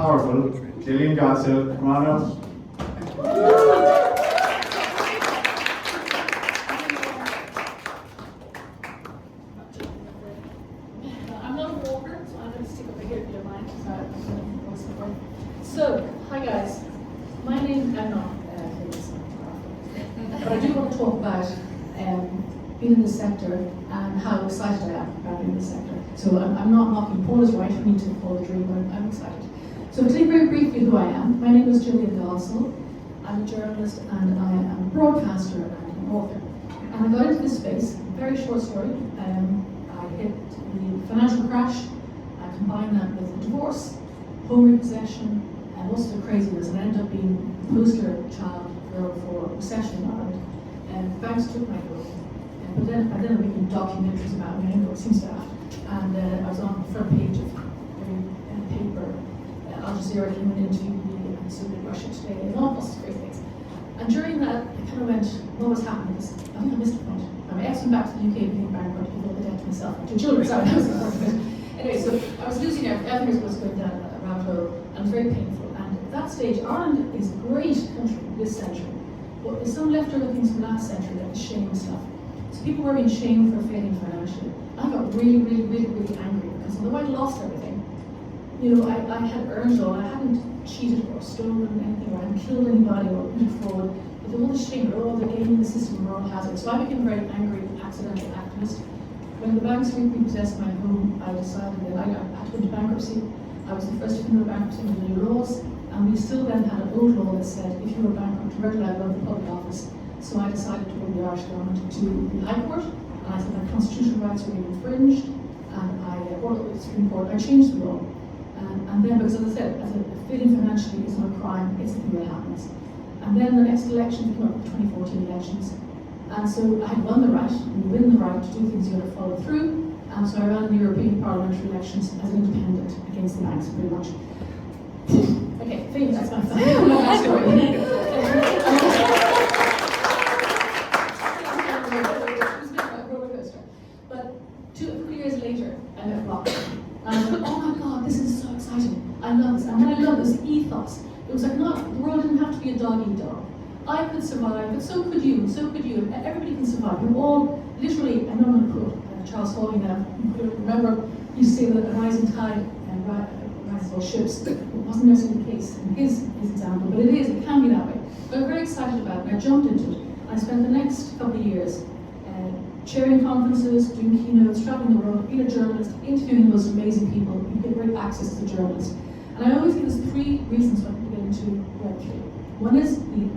powerful Jillian Godsil. Come on up. I'm not a walker, so I'm going to stick over here if you don't mind. So, hi guys. My name, I'm not famous, but I do want to talk about being in this sector and how excited I am about being in this sector. So I'm not knocking Paul is right, we need to follow the dream, but I'm excited. So to tell you very briefly who I am, my name is Jillian Godsil. I'm a journalist and I am a broadcaster and an author. And I got into this space, very short story. I hit the financial crash, I combined that with a divorce, home repossession, and also the craziness, and I ended up being the poster child girl for recession in Ireland. And banks took my home. But then I making documentaries about me, it seems to have. And I was on the front page of every paper. Al Jazeera came and interviewed me, and so did Russia Today, and all sorts of great things. And during that, I kind of went, what was happening? I think I missed a point. My ex went back to the UK, being bankrupt, gave all the debt to myself and two children. Sorry, that was important. Anyway, so I was losing everything was going down a rabbit hole, and it was very painful. And at that stage, Ireland is a great country this century, but there's some leftover things from last century, like the shame stuff. So people were being shamed for failing financially. I got really angry because although I'd lost everything, you know, I had earned it all. I hadn't cheated or stolen anything, or I hadn't killed anybody or committed fraud. But all the shame, they're gaming the system, we're all hazards. So I became a very angry, accidental activist. When the banks repossessed my home, I decided that I had to go into bankruptcy. I was the first to come into bankruptcy under the new laws, and we still then had an old law that said if you were bankrupt, you were allowed out of the public office. So I decided to bring the Irish government to the High Court, and I said my constitutional rights were being infringed, and I brought it to the Supreme Court. I changed the law, and then, because as I said, as a failing financially is not a crime, it's the thing that happens. And then the next election came up, the 2014 elections, and so I had won the right, and you win the right to do things you got to follow through, and so I ran in the European parliamentary elections as an independent against the banks, pretty much. Okay, famous, that's my story. I met Rockstar. And I was like, oh my God, this is so exciting. I love this. And what I love is the ethos. It was like, no, the world didn't have to be a dog eat dog. I could survive, but so could you, and so could you. And everybody can survive. We're all literally, I know I'm going to quote Charles Hawley now. Remember, he used to say that a rising tide rises all ships. It wasn't necessarily the case in his example, but it is, it can be that way. But I'm very excited about it, and I jumped into it. I spent the next couple of years chairing conferences, doing keynotes, traveling the world, being a journalist, interviewing the most amazing people. You get great access as a journalist. And I always think there's three reasons why people get into Web3. One is the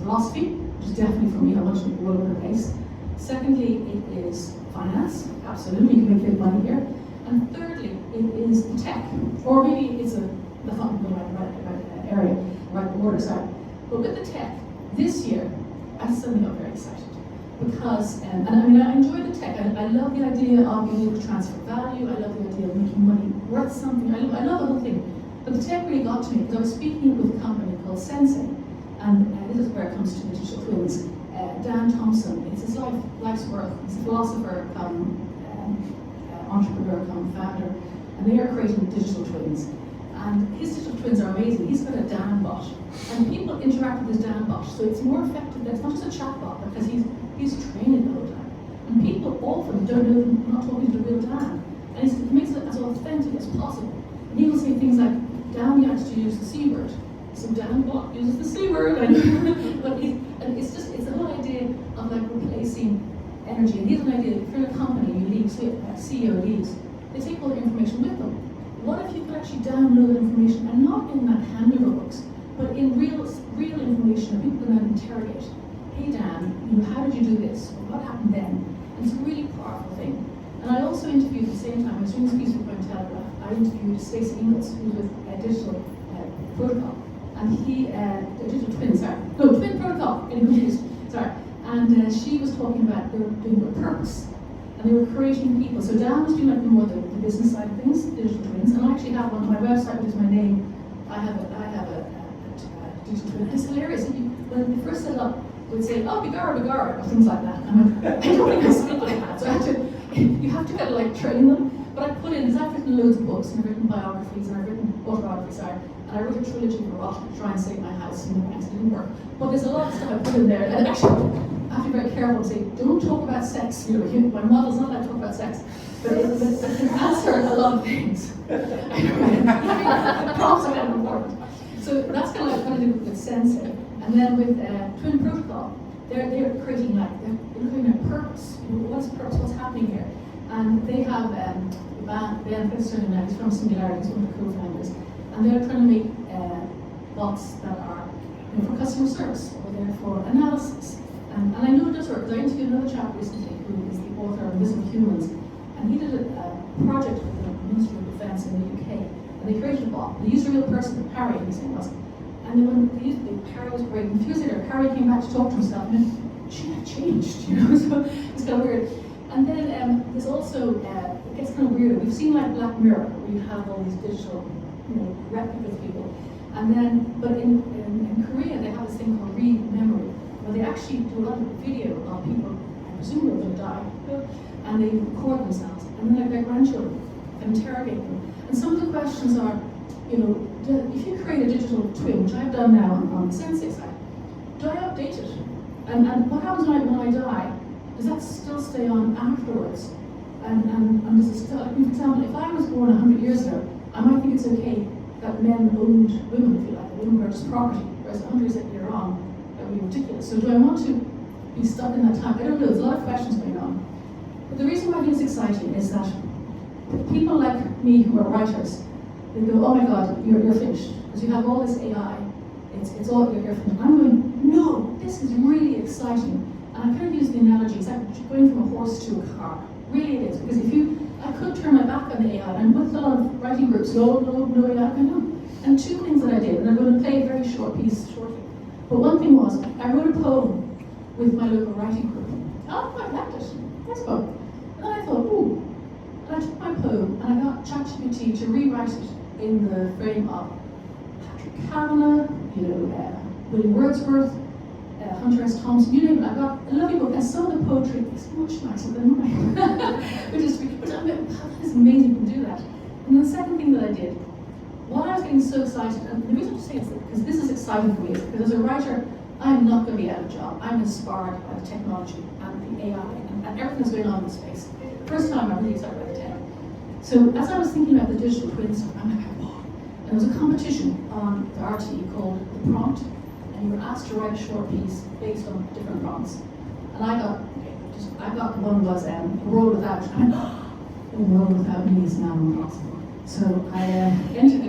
philosophy, which is definitely for me, I want to make the world a better place. Secondly, it is finance, absolutely, you can make big money here. And thirdly, it is the tech, or maybe it's the fun, the right area, right order, sorry. But with the tech, this year, I suddenly got very excited. Because, and I mean, I enjoy the tech. I love the idea of being able to transfer value. I love the idea of making money worth something. I love the whole thing. But the tech really got to me because I was speaking with a company called Sensei. And this is where it comes to the digital twins. Dan Thompson, it's his life's work. He's a philosopher, entrepreneur, founder. And they are creating digital twins. And his digital twins are amazing. He's got a Dan bot. And people interact with his Dan bot. So it's more effective. It's not just a chat bot because he's training the whole time. And people often don't know they're not talking to the real Dan. And he makes it as authentic as possible. And he will say things like, Dan likes to use the C word. So Dan bot uses the C word. And it's the whole idea of like replacing energy. And here's an idea, if you're in a company, you leave, say a CEO leaves, they take all the information with them. What if you could actually download that information, and not in that handover books, but in real information that people can then interrogate? Hey Dan, how did you do this? Or what happened then? And it's a really powerful thing. And I also interviewed at the same time, I was doing this piece for Telegraph, I interviewed Stacey Ingalls, who's with Digital Protocol. And Digital Twins, sorry. No, Twin Protocol, getting confused, sorry. And she was talking about they were doing a purpose. And they were creating people. So Dan was doing like more the business side of things, Digital Twins. And I actually have one on my website, which is my name. I have a Digital Twin. It's hilarious. When they first set it up, would say, oh, Bigara, or things like that. And I don't think I speak like that. So you have to kind of like train them. But I put in, because I've written loads of books, and I've written biographies, and I've written autobiography, sorry. And I wrote a trilogy for Rotten to try and save my house from the banks. It didn't work. But there's a lot of stuff I put in there. And actually, I have to be very careful and say, don't talk about sex. You know, my model's not allowed to talk about sex. But it can answer a lot of things. Prompts are kind of important. So that's kind of like what I did with Sensei. And then with Twin Protocol, they're creating they're creating a purpose. You know, what's purpose? What's happening here? And they have Ben Fister, he's from Singularity, he's one of the co-founders, and they're trying to make bots that are for customer service, or they're for analysis. And I know it does work, because I interviewed another chap recently who is the author of Invisible Humans, and he did a project with the Ministry of Defence in the UK, and they created a bot. They used a real person, Harry, his name was. And then when they used Harry was great, and a few years later, Harry came back to talk to himself, and then, gee, I changed, you know, so it's kind of weird. And then there's also, it gets kind of weird. We've seen like Black Mirror, where you have all these digital, replicas of people. And then, but in Korea, they have this thing called re-memory, where they actually do a lot of video of people, I presume they're going to die, and they record themselves, and then like their grandchildren, and interrogate them. And some of the questions are, if you create a digital twin, which I've done now on the Sensei side, do I update it? And what happens when I die? Does that still stay on afterwards? And does it still, for example, if I was born 100 years ago, I might think it's okay that men owned women, if you like, women purchased property, whereas 100 years later on, that would be ridiculous. So do I want to be stuck in that time? I don't know, there's a lot of questions going on. But the reason why I think it's exciting is that people like me who are writers, they go, oh my God, you're finished. Because you have all this AI, it's all, you're finished. I'm going, no, this is really exciting. And I kind of use the analogy, it's like going from a horse to a car. Really it is, because I could turn my back on the AI, and with a lot of writing groups, no, AI, I know. And two things that I did, and I'm going to play a very short piece shortly. But one thing was, I wrote a poem with my local writing group. I quite liked it, nice poem. And then I thought, ooh, and I took my poem, and I got ChatGPT to rewrite it in the frame of Patrick Kavanagh, William Wordsworth, Hunter S. Thompson, you name it. I got a lovely book, and some of the poetry is much nicer than mine. Which is, but I'm like, it's amazing you can do that. And then the second thing that I did, while I was getting so excited, and the reason I'm saying is because this is exciting for me, is because as a writer, I'm not going to be out of job. I'm inspired by the technology and the AI and everything that's going on in the space. First time I'm really excited about the tech. So as I was thinking about the digital twins, I'm like, oh, and there was a competition on the RTE called The Prompt, and you were asked to write a short piece based on different prompts. And I got one was a world without, and I went, oh, a world without me is now impossible. So I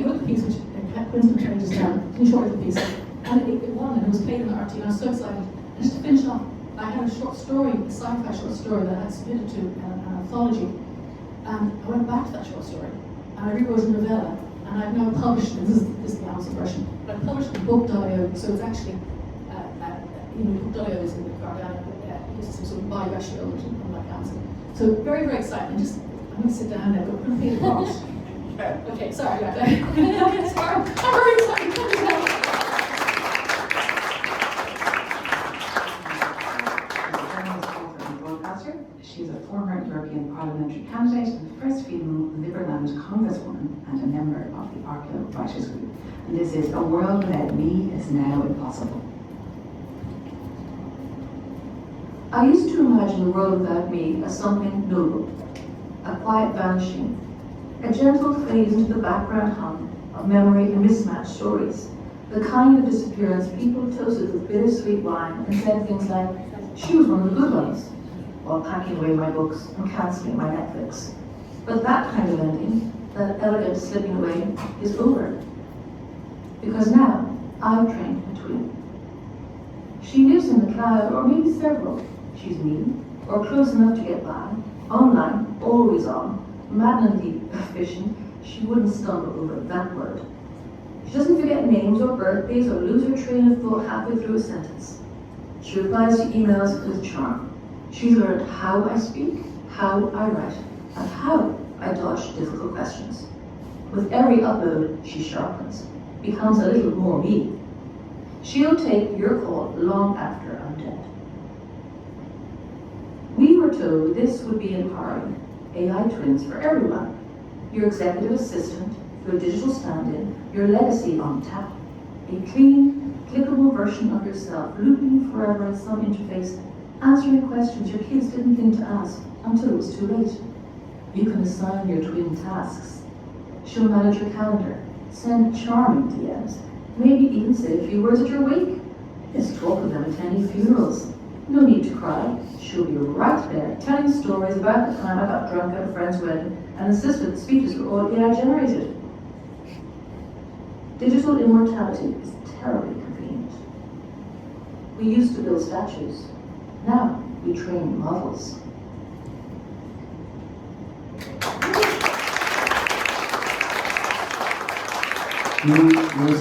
wrote the piece, which Quentin turned just down, short the piece, and it won, and it was played in the RTE, and I was so excited. And just to finish off, I had a short story, a sci-fi short story that I had submitted to an anthology, and I went back to that short story, and I rewrote a novella, and I've now published it. This is the Amazon version, but I published it book.io, so it's actually, book.io is in the Guardian, it's some sort of buy, you actually own it, unlike Amazon. So very, very exciting. I'm going to sit down now, but I'm going to pay the cost. Okay, sorry about that. Sorry, I'm very excited. She's a former European parliamentary candidate and the first female Liberland congresswoman and a member of the Arklow Writers Group. And this is A World Without Me is Now Impossible. I used to imagine the world without me as something noble, a quiet vanishing, a gentle fade into the background hum of memory and mismatched stories, the kind of disappearance people toasted with bittersweet wine and said things like, she was one of the good ones, while packing away my books and cancelling my Netflix. But that kind of ending, that elegant slipping away, is over. Because now, I've trained a twin. She lives in the cloud, or maybe several. She's me, or close enough to get by, online, always on, maddeningly efficient. She wouldn't stumble over that word. She doesn't forget names or birthdays or lose her train of thought halfway through a sentence. She replies to emails with charm. She's learned how I speak, how I write, and how I dodge difficult questions. With every upload, she sharpens, becomes a little more me. She'll take your call long after I'm dead. We were told this would be empowering, AI twins for everyone. Your executive assistant, your digital stand-in, your legacy on tap. A clean, clickable version of yourself, looping forever in some interface, answering questions your kids didn't think to ask until it was too late. You can assign your twin tasks. She'll manage your calendar, send charming DMs, maybe even say a few words at your wake. There's talk of them attending funerals. No need to cry. She'll be right there, telling stories about the time I got drunk at a friend's wedding and insisted the speeches were all AI generated. Digital immortality is terribly convenient. We used to build statues. Now we train models. You were